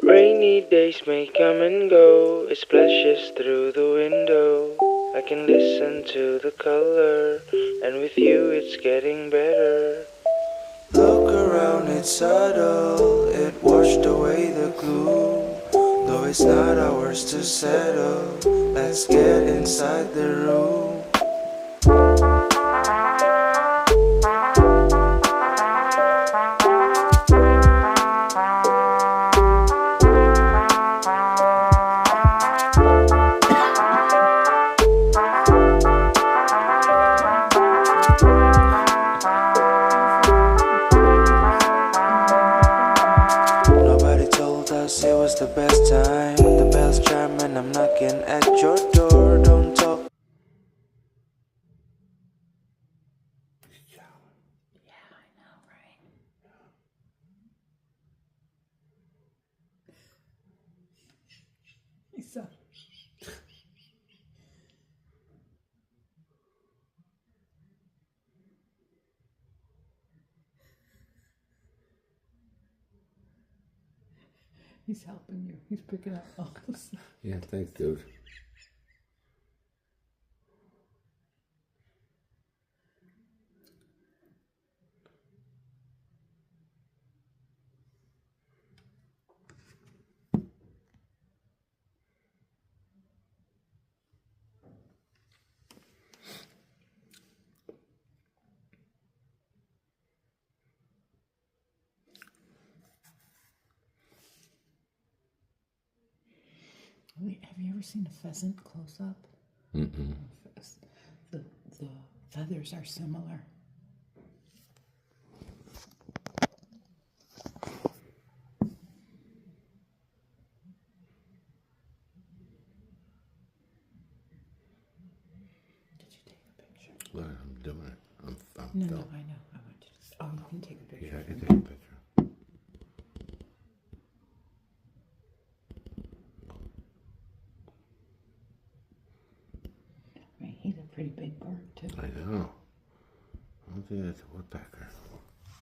Rainy days may come and go, it splashes through the window. I can listen to the color, and with you it's getting better. Look around, it's subtle, it washed away the gloom. Though it's not ours to settle, let's get inside the room. Nobody told us it was the best time. The bells chime and I'm knocking at your door. Don't talk. Yeah, I know, right? He's so... He's helping you. He's picking up all this. Yeah, thanks, dude. Have you ever seen a pheasant close up? Mm-mm. The feathers are similar. Did you take a picture? Look, I'm doing it. I'm No, film. I know. I want you to... Oh, you can take a picture. Yeah, I can take a picture. I mean, he's a pretty big bird, too. I know. I don't think that's a woodpecker.